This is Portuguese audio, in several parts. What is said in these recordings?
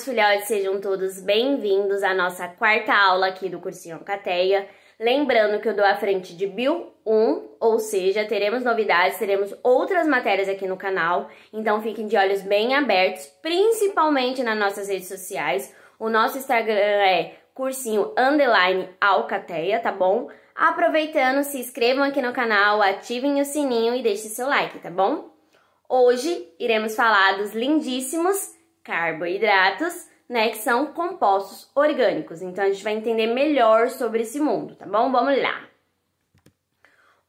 meus filhotes, sejam todos bem-vindos à nossa quarta aula aqui do cursinho Alcateia. Lembrando que eu dou a frente de Bio 1, ou seja, teremos novidades, teremos outras matérias aqui no canal, então fiquem de olhos bem abertos, principalmente nas nossas redes sociais. O nosso Instagram é cursinho_alcateia, tá bom? Aproveitando, se inscrevam aqui no canal, ativem o sininho e deixem seu like, tá bom? Hoje iremos falar dos lindíssimos carboidratos, né, que são compostos orgânicos. Então, a gente vai entender melhor sobre esse mundo, tá bom? Vamos lá!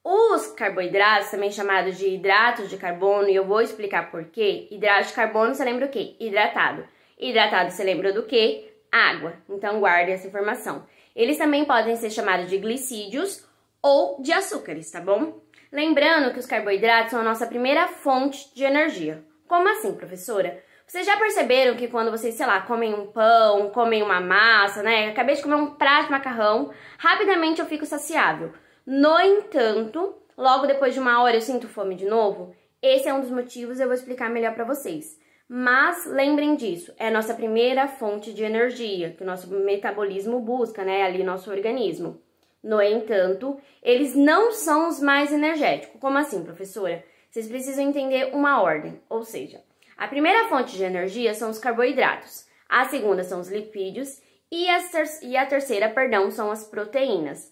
Os carboidratos, também chamados de hidratos de carbono, e eu vou explicar por quê. Hidrato de carbono, você lembra o quê? Hidratado. Hidratado, você lembra do quê? Água. Então, guarde essa informação. Eles também podem ser chamados de glicídios ou de açúcares, tá bom? Lembrando que os carboidratos são a nossa primeira fonte de energia. Como assim, professora? Vocês já perceberam que quando vocês, sei lá, comem um pão, comem uma massa, né? Acabei de comer um prato de macarrão, rapidamente eu fico saciável. No entanto, logo depois de uma hora eu sinto fome de novo. Esse é um dos motivos, eu vou explicar melhor pra vocês. Mas lembrem disso, é a nossa primeira fonte de energia, que o nosso metabolismo busca, né? Ali, nosso organismo. No entanto, eles não são os mais energéticos. Como assim, professora? Vocês precisam entender uma ordem, ou seja, a primeira fonte de energia são os carboidratos, a segunda são os lipídios e a terceira, são as proteínas.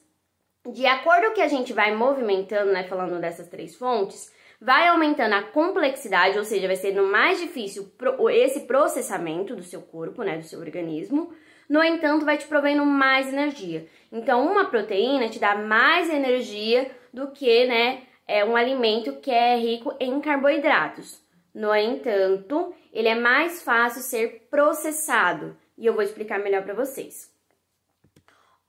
De acordo com o que a gente vai movimentando, né, falando dessas três fontes, vai aumentando a complexidade, ou seja, vai sendo mais difícil esse processamento do seu corpo, né, do seu organismo. No entanto, vai te provendo mais energia. Então, uma proteína te dá mais energia do que, né, um alimento que é rico em carboidratos. No entanto, ele é mais fácil ser processado e eu vou explicar melhor para vocês.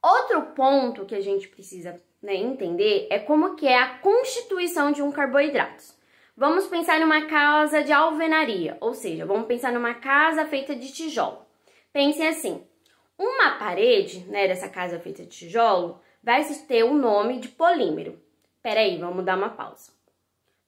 Outro ponto que a gente precisa, né, entender é como que é a constituição de um carboidrato. Vamos pensar numa casa de alvenaria, ou seja, vamos pensar numa casa feita de tijolo. Pensem assim, uma parede, né, dessa casa feita de tijolo vai ter o nome de polímero. Peraí, vamos dar uma pausa.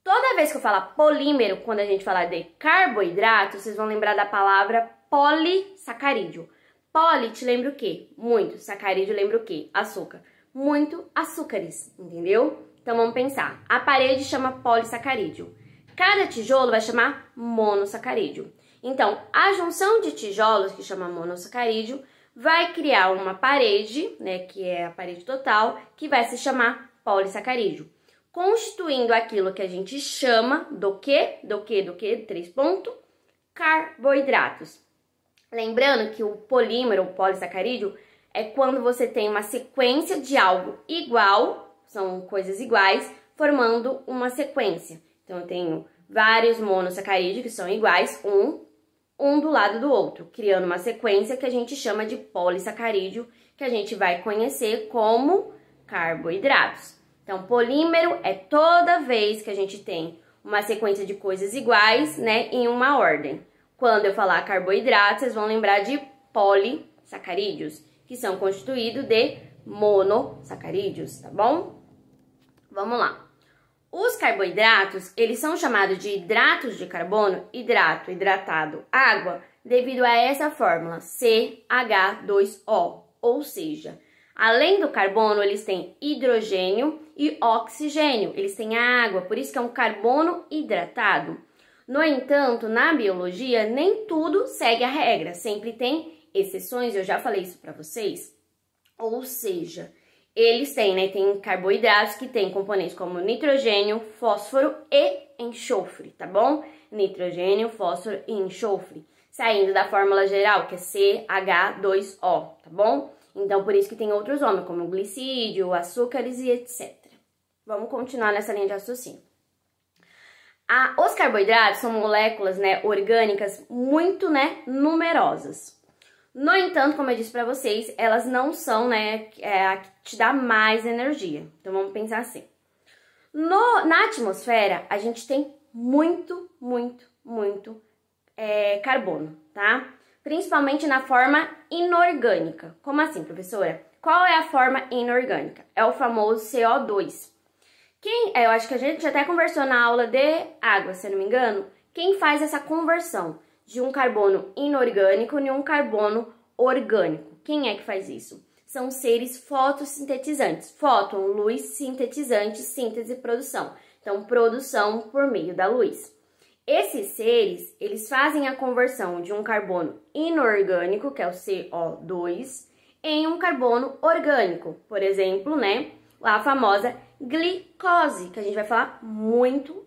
Toda vez que eu falar polímero, quando a gente falar de carboidrato, vocês vão lembrar da palavra polissacarídeo. Poli te lembra o quê? Muito. Sacarídeo lembra o quê? Açúcar. Muito açúcares, entendeu? Então vamos pensar. A parede chama polissacarídeo. Cada tijolo vai chamar monossacarídeo. Então, a junção de tijolos, que chama monossacarídeo, vai criar uma parede, né, que é a parede total, que vai se chamar polissacarídeo, constituindo aquilo que a gente chama do quê? 3 pontos, carboidratos. Lembrando que o polímero, o polissacarídeo, é quando você tem uma sequência de algo igual, são coisas iguais, formando uma sequência. Então, eu tenho vários monossacarídeos que são iguais, um do lado do outro, criando uma sequência que a gente chama de polissacarídeo, que a gente vai conhecer como carboidratos. Então, polímero é toda vez que a gente tem uma sequência de coisas iguais, né, em uma ordem. Quando eu falar carboidratos, vocês vão lembrar de polissacarídeos, que são constituídos de monossacarídeos, tá bom? Vamos lá. Os carboidratos, eles são chamados de hidratos de carbono, hidrato, hidratado, água, devido a essa fórmula CH2O, ou seja, além do carbono, eles têm hidrogênio e oxigênio, eles têm água, por isso que é um carbono hidratado. No entanto, na biologia, nem tudo segue a regra, sempre tem exceções, eu já falei isso para vocês. Ou seja, eles têm, né, tem carboidratos que têm componentes como nitrogênio, fósforo e enxofre, tá bom? Nitrogênio, fósforo e enxofre, saindo da fórmula geral, que é CH2O, tá bom? Então, por isso que tem outros nomes, como glicídio, açúcares e etc. Vamos continuar nessa linha de raciocínio. Os carboidratos são moléculas, né, orgânicas muito, né, numerosas. No entanto, como eu disse para vocês, elas não são, né, a que te dá mais energia. Então, vamos pensar assim. Na atmosfera, a gente tem muito carbono, tá? Principalmente na forma inorgânica. Como assim, professora? Qual é a forma inorgânica? É o famoso CO2. Eu acho que a gente até conversou na aula de água, se eu não me engano, quem faz essa conversão de um carbono inorgânico em um carbono orgânico. Quem é que faz isso? São seres fotossintetizantes. Fóton, luz, sintetizante, síntese e produção. Então, produção por meio da luz. Esses seres, eles fazem a conversão de um carbono inorgânico, que é o CO2, em um carbono orgânico. Por exemplo, né, a famosa glicose, que a gente vai falar muito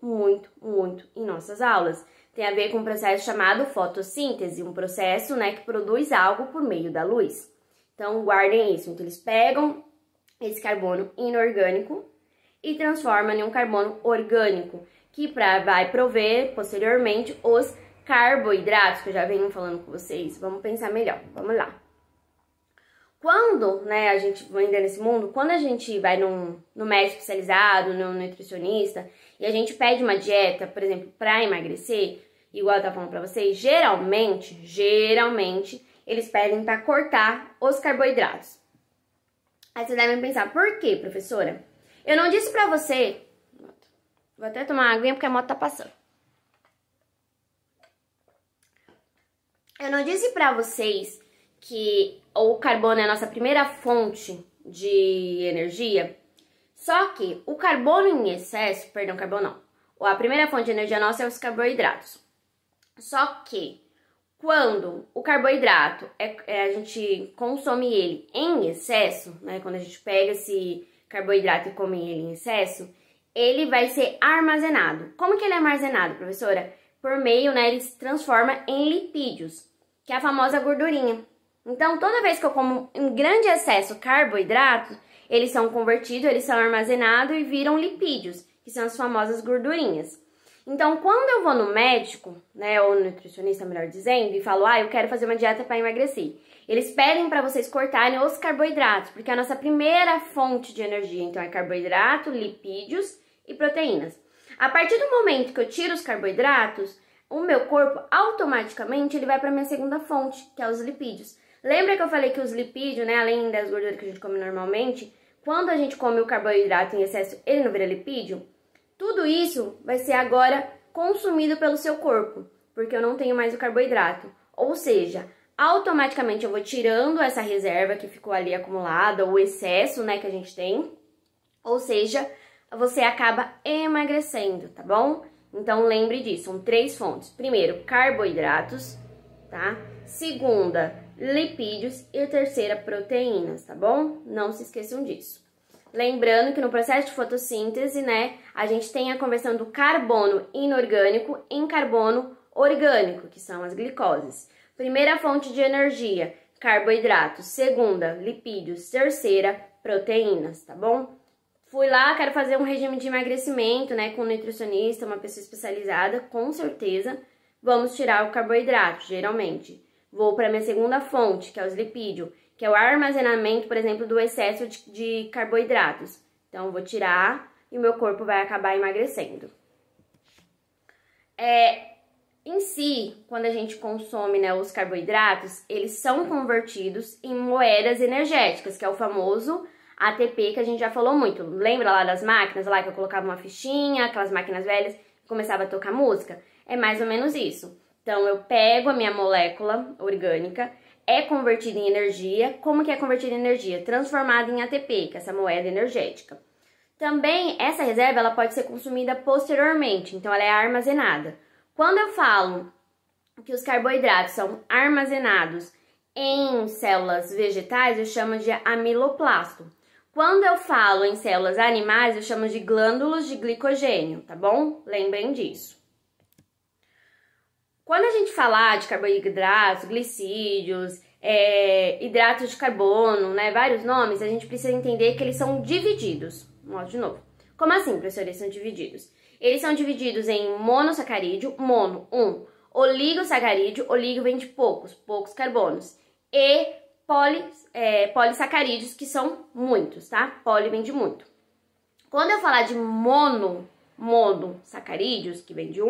em nossas aulas. Tem a ver com um processo chamado fotossíntese, um processo, né, que produz algo por meio da luz. Então, guardem isso. Então, eles pegam esse carbono inorgânico e transformam em um carbono orgânico, que vai prover, posteriormente, os carboidratos, que eu já venho falando com vocês. Vamos pensar melhor. Vamos lá. Quando, né, a gente ainda nesse mundo, quando a gente vai no médico especializado, no nutricionista, e a gente pede uma dieta, por exemplo, para emagrecer, igual eu tava falando pra vocês, geralmente, eles pedem para cortar os carboidratos. Aí vocês devem pensar, por quê, professora? Eu não disse pra você... Vou até tomar uma aguinha porque a moto tá passando. Eu não disse pra vocês que o carbono é a nossa primeira fonte de energia? Só que o carbono em excesso, perdão, carbono não. A primeira fonte de energia nossa é os carboidratos. Só que quando o carboidrato, a gente consome ele em excesso, né? Quando a gente pega esse carboidrato e come ele em excesso, ele vai ser armazenado. Como que ele é armazenado, professora? Por meio, né, ele se transforma em lipídios, que é a famosa gordurinha. Então, toda vez que eu como em grande excesso carboidratos, eles são convertidos, eles são armazenados e viram lipídios, que são as famosas gordurinhas. Então, quando eu vou no médico, né, ou nutricionista, melhor dizendo, e falo, eu quero fazer uma dieta para emagrecer, eles pedem para vocês cortarem os carboidratos, porque é a nossa primeira fonte de energia, então, é carboidrato, lipídios e proteínas. A partir do momento que eu tiro os carboidratos, o meu corpo, automaticamente, ele vai para a minha segunda fonte, que é os lipídios. Lembra que eu falei que os lipídios, né, além das gorduras que a gente come normalmente, quando a gente come o carboidrato em excesso, ele não vira lipídio? Tudo isso vai ser agora consumido pelo seu corpo, porque eu não tenho mais o carboidrato. Ou seja, automaticamente eu vou tirando essa reserva que ficou ali acumulada, o excesso, né, que a gente tem. Ou seja, você acaba emagrecendo, tá bom? Então, lembre disso, são 3 fontes. Primeiro, carboidratos, tá? Segunda, lipídios e terceira, proteínas, tá bom? Não se esqueçam disso. Lembrando que no processo de fotossíntese, né, a gente tem a conversão do carbono inorgânico em carbono orgânico, que são as glicoses. Primeira fonte de energia, carboidratos. Segunda, lipídios. Terceira, proteínas, tá bom? Fui lá, quero fazer um regime de emagrecimento, né, com um nutricionista, uma pessoa especializada, com certeza. Vamos tirar o carboidrato, geralmente. Vou para minha segunda fonte, que é os lipídios, que é o armazenamento, por exemplo, do excesso de carboidratos. Então, vou tirar e o meu corpo vai acabar emagrecendo. Em si, quando a gente consome, né, os carboidratos, eles são convertidos em moedas energéticas, que é o famoso ATP, que a gente já falou muito. Lembra lá das máquinas, lá que eu colocava uma fichinha, aquelas máquinas velhas, e começava a tocar música? É mais ou menos isso. Então, eu pego a minha molécula orgânica, é convertida em energia. Como que é convertida em energia? Transformada em ATP, que é essa moeda energética. Também, essa reserva ela pode ser consumida posteriormente, então ela é armazenada. Quando eu falo que os carboidratos são armazenados em células vegetais, eu chamo de amiloplasto. Quando eu falo em células animais, eu chamo de glândulos de glicogênio, tá bom? Lembrem disso. Quando a gente falar de carboidratos, glicídios, hidratos de carbono, né, vários nomes, a gente precisa entender que eles são divididos. Vamos de novo. Como assim, professor, eles são divididos? Eles são divididos em monossacarídeo, mono, oligosacarídeo, oligo vem de poucos carbonos, e polissacarídeos, que são muitos, tá? Poli vem de muito. Quando eu falar de monossacarídeos, que vem de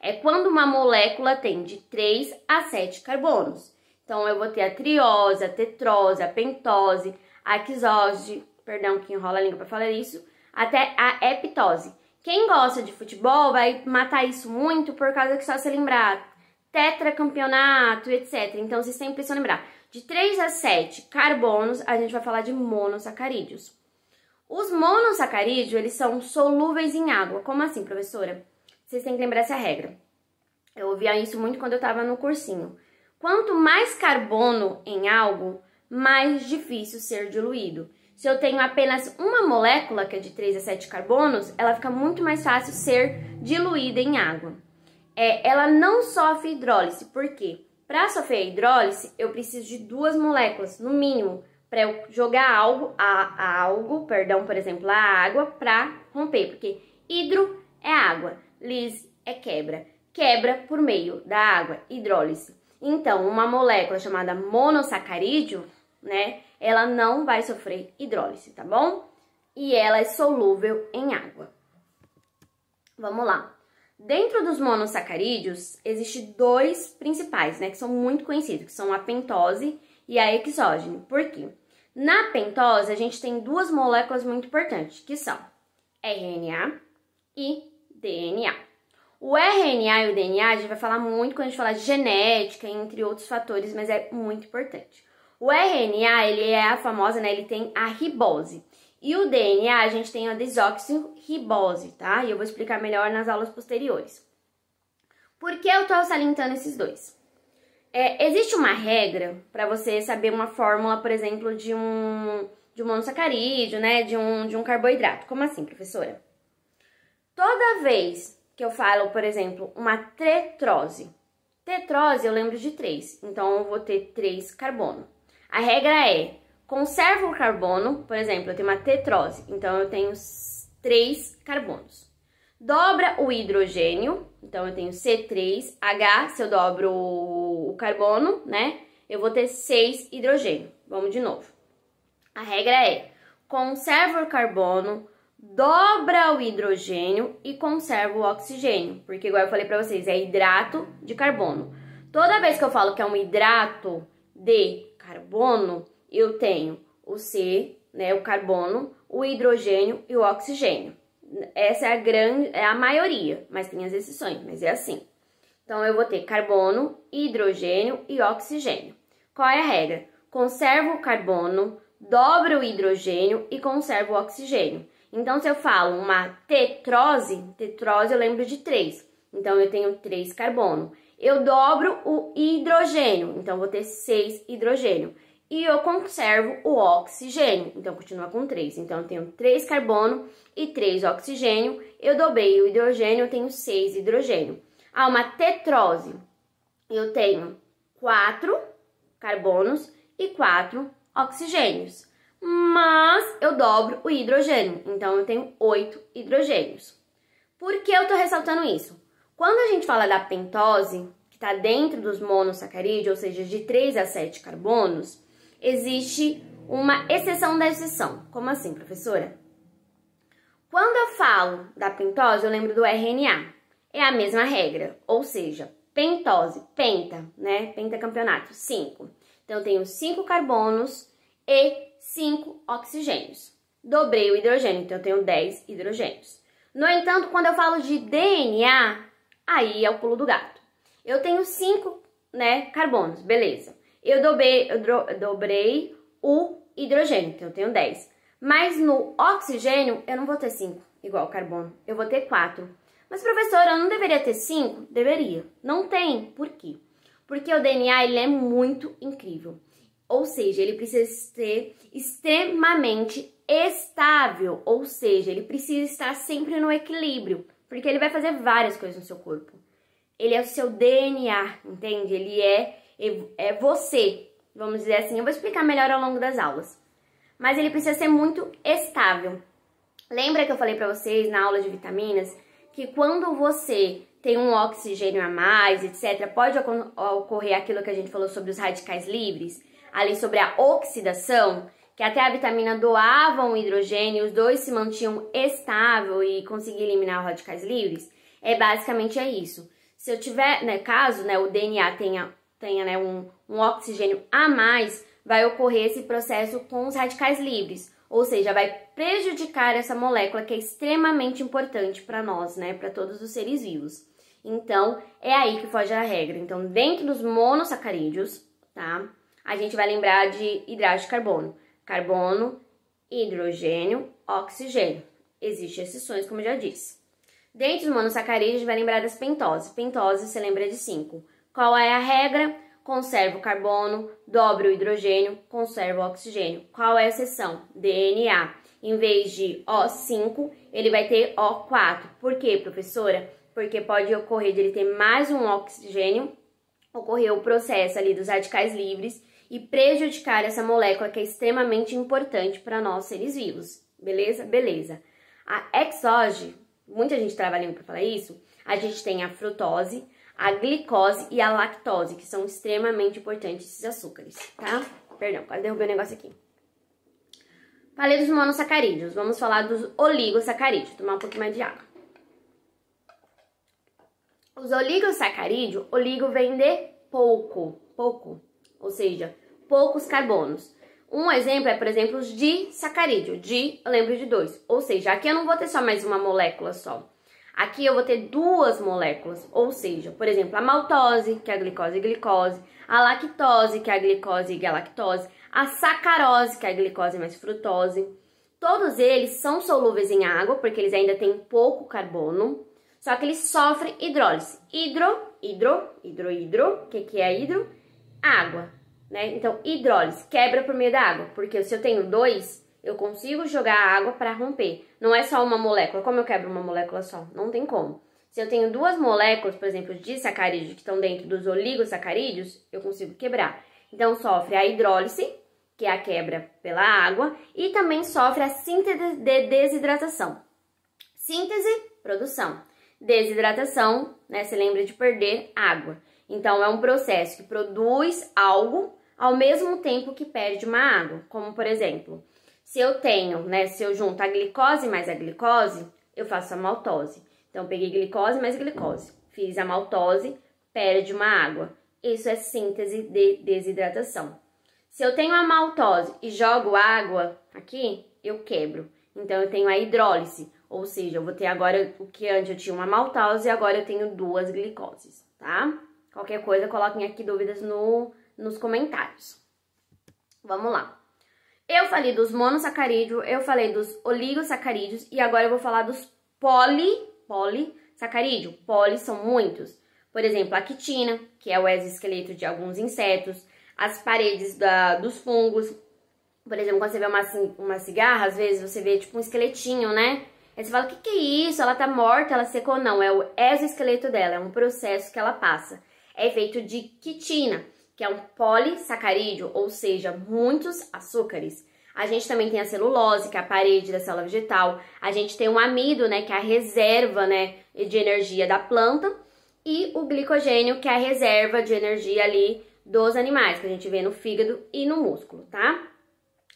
é quando uma molécula tem de 3 a 7 carbonos. Então, eu vou ter a triose, a tetrose, a pentose, a quisose, perdão que enrola a língua para falar isso, até a heptose. Quem gosta de futebol vai matar isso muito por causa que só se lembrar tetracampeonato, etc. Então, vocês sempre precisam lembrar, de 3 a 7 carbonos, a gente vai falar de monossacarídeos. Os monossacarídeos, eles são solúveis em água. Como assim, professora? Vocês têm que lembrar essa regra. Eu ouvia isso muito quando eu estava no cursinho. Quanto mais carbono em algo, mais difícil ser diluído. Se eu tenho apenas uma molécula, que é de 3 a 7 carbonos, ela fica muito mais fácil ser diluída em água. Ela não sofre hidrólise. Por quê? Para sofrer hidrólise, eu preciso de 2 moléculas, no mínimo, para eu jogar algo, por exemplo, a água, para romper. Porque hidro é água, lise é quebra. Quebra por meio da água, hidrólise. Então, uma molécula chamada monossacarídeo, né, ela não vai sofrer hidrólise, tá bom? E ela é solúvel em água. Vamos lá. Dentro dos monossacarídeos, existem 2 principais, né, que são muito conhecidos, que são a pentose e a hexógeno. Por quê? Na pentose, a gente tem 2 moléculas muito importantes, que são RNA e DNA. O RNA e o DNA a gente vai falar muito quando a gente falar de genética, entre outros fatores, mas é muito importante. O RNA, ele é a famosa, né, ele tem a ribose. E o DNA, a gente tem a desoxirribose, tá? E eu vou explicar melhor nas aulas posteriores. Por que eu tô salientando esses 2? Existe uma regra para você saber uma fórmula, por exemplo, de um monossacarídeo, né, de um carboidrato. Como assim, professora? Toda vez que eu falo, por exemplo, uma tetrose. Tetrose eu lembro de 3, então eu vou ter 3 carbono. A regra é, conserva o carbono, por exemplo, eu tenho uma tetrose, então eu tenho 3 carbonos. Dobra o hidrogênio, então eu tenho C3H, se eu dobro o carbono, né, eu vou ter 6 hidrogênio. Vamos de novo. A regra é, conserva o carbono, dobra o hidrogênio e conserva o oxigênio, porque igual eu falei pra vocês, é hidrato de carbono. Toda vez que eu falo que é um hidrato de carbono, eu tenho o C, né, o carbono, o hidrogênio e o oxigênio. Essa é a maioria, mas tem as exceções, mas é assim. Então, eu vou ter carbono, hidrogênio e oxigênio. Qual é a regra? Conserva o carbono, dobra o hidrogênio e conserva o oxigênio. Então, se eu falo uma tetrose eu lembro de 3. Então, eu tenho 3 carbono. Eu dobro o hidrogênio, então vou ter 6 hidrogênio. E eu conservo o oxigênio, então continua com 3. Então, eu tenho 3 carbono e 3 oxigênio. Eu dobrei o hidrogênio, eu tenho 6 hidrogênio. Uma tetrose, eu tenho 4 carbonos e 4 oxigênios. Mas eu dobro o hidrogênio, então eu tenho 8 hidrogênios. Por que eu tô ressaltando isso? Quando a gente fala da pentose, que está dentro dos monossacarídeos, ou seja, de 3 a 7 carbonos, existe uma exceção da exceção. Como assim, professora? Quando eu falo da pentose, eu lembro do RNA. É a mesma regra, ou seja, pentose, penta, né? Pentacampeonato, 5. Então, eu tenho 5 carbonos e 5 oxigênios. Dobrei o hidrogênio, então eu tenho 10 hidrogênios. No entanto, quando eu falo de DNA, aí é o pulo do gato. Eu tenho 5, né, carbonos, beleza. Eu dobrei o hidrogênio, então eu tenho 10. Mas no oxigênio, eu não vou ter 5, igual o carbono. Eu vou ter 4. Mas, professora, eu não deveria ter 5? Deveria. Não tem. Por quê? Porque o DNA, ele é muito incrível. Ou seja, ele precisa ser extremamente estável. Ou seja, ele precisa estar sempre no equilíbrio. Porque ele vai fazer várias coisas no seu corpo. Ele é o seu DNA, entende? Ele é você, vamos dizer assim. Eu vou explicar melhor ao longo das aulas. Mas ele precisa ser muito estável. Lembra que eu falei pra vocês na aula de vitaminas que quando você tem um oxigênio a mais, etc., pode ocorrer aquilo que a gente falou sobre os radicais livres, ali sobre a oxidação, que até a vitamina doava um hidrogênio, os dois se mantinham estável e conseguia eliminar os radicais livres? Basicamente é isso. Se eu tiver, né, caso, né, o DNA tenha né, um oxigênio a mais, vai ocorrer esse processo com os radicais livres, ou seja, vai prejudicar essa molécula que é extremamente importante para nós, né, para todos os seres vivos. Então, é aí que foge a regra. Então, dentro dos monossacarídeos, tá? A gente vai lembrar de hidrato de carbono. Carbono, hidrogênio, oxigênio. Existem exceções, como eu já disse. Dentro dos monossacarídeos, a gente vai lembrar das pentoses. Pentose, você lembra de 5. Qual é a regra? Conserva o carbono, dobra o hidrogênio, conserva o oxigênio. Qual é a exceção? DNA. Em vez de O5, ele vai ter O4. Por quê, professora? Porque pode ocorrer de ele ter mais um oxigênio, ocorrer o processo ali dos radicais livres e prejudicar essa molécula que é extremamente importante para nós seres vivos. Beleza? Beleza. A exógeno, muita gente trava a língua para falar isso, a gente tem a frutose, a glicose e a lactose, que são extremamente importantes esses açúcares, tá? Perdão, quase derrubei o negócio aqui. Falei dos monossacarídeos, vamos falar dos oligosacarídeos. Tomar um pouquinho mais de água. Os oligosacarídeos, oligo vem de pouco, ou seja, poucos carbonos. Um exemplo é, por exemplo, os disacarídeo. Eu lembro de 2, ou seja, aqui eu não vou ter só mais uma molécula só. Aqui eu vou ter 2 moléculas, ou seja, por exemplo, a maltose, que é a glicose e glicose, a lactose, que é a glicose e galactose, a sacarose, que é a glicose mais frutose. Todos eles são solúveis em água, porque eles ainda têm pouco carbono, só que eles sofrem hidrólise. O que é hidro? Água, né? Então, hidrólise, quebra por meio da água, porque se eu tenho 2, eu consigo jogar água para romper. Não é só uma molécula. Como eu quebro uma molécula só? Não tem como. Se eu tenho 2 moléculas, por exemplo, de sacarídeos que estão dentro dos oligosacarídeos, eu consigo quebrar. Então, sofre a hidrólise, que é a quebra pela água, e também sofre a síntese de desidratação. Síntese, produção. Desidratação, né? Você lembra de perder água. Então, é um processo que produz algo ao mesmo tempo que perde uma água. Como, por exemplo, se eu tenho, né? Se eu junto a glicose mais a glicose, eu faço a maltose. Então, peguei glicose mais glicose. Fiz a maltose, perde uma água. Isso é síntese de desidratação. Se eu tenho a maltose e jogo água aqui, eu quebro. Então, eu tenho a hidrólise. Ou seja, eu vou ter agora o que antes eu tinha uma maltose e agora eu tenho 2 glicoses, tá? Qualquer coisa, coloquem aqui dúvidas nos comentários. Vamos lá. Eu falei dos monossacarídeos, eu falei dos oligosacarídeos e agora eu vou falar dos polissacarídeos. Poli são muitos. Por exemplo, a quitina, que é o exoesqueleto de alguns insetos, as paredes dos fungos. Por exemplo, quando você vê uma cigarra, às vezes você vê tipo um esqueletinho, né? Aí você fala, o que é isso? Ela tá morta, ela secou? Não, é o exoesqueleto dela, é um processo que ela passa. É feito de quitina, que é um polissacarídeo, ou seja, muitos açúcares. A gente também tem a celulose, que é a parede da célula vegetal. A gente tem o amido, né, que é a reserva, né, de energia da planta. E o glicogênio, que é a reserva de energia ali dos animais, que a gente vê no fígado e no músculo, tá?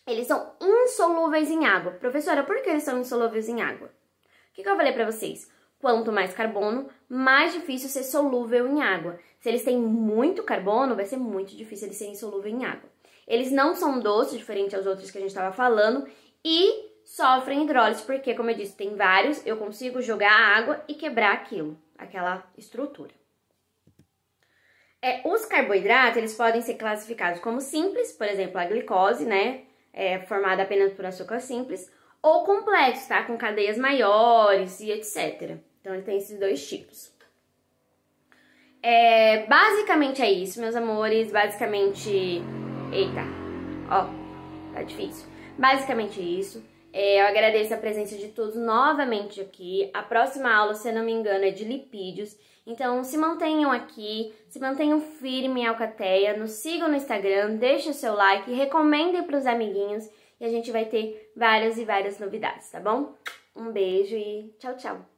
Eles são insolúveis em água. Professora, por que eles são insolúveis em água? O que eu falei pra vocês? Quanto mais carbono, mais difícil ser solúvel em água. Se eles têm muito carbono, vai ser muito difícil eles serem insolúveis em água. Eles não são doces, diferente aos outros que a gente estava falando, e sofrem hidrólise, porque, como eu disse, tem vários, eu consigo jogar a água e quebrar aquela estrutura. Os carboidratos, eles podem ser classificados como simples, por exemplo, a glicose, né? Formada apenas por açúcar simples, ou complexos, tá? Com cadeias maiores e etc. Então, ele tem esses 2 tipos. Basicamente é isso, meus amores. Basicamente... Eita, ó, tá difícil. Basicamente isso. Eu agradeço a presença de todos novamente aqui. A próxima aula, se eu não me engano, é de lipídios. Então, se mantenham aqui, se mantenham firme em Alcateia, nos sigam no Instagram, deixem o seu like, recomendem para os amiguinhos e a gente vai ter várias e várias novidades, tá bom? Um beijo e tchau, tchau!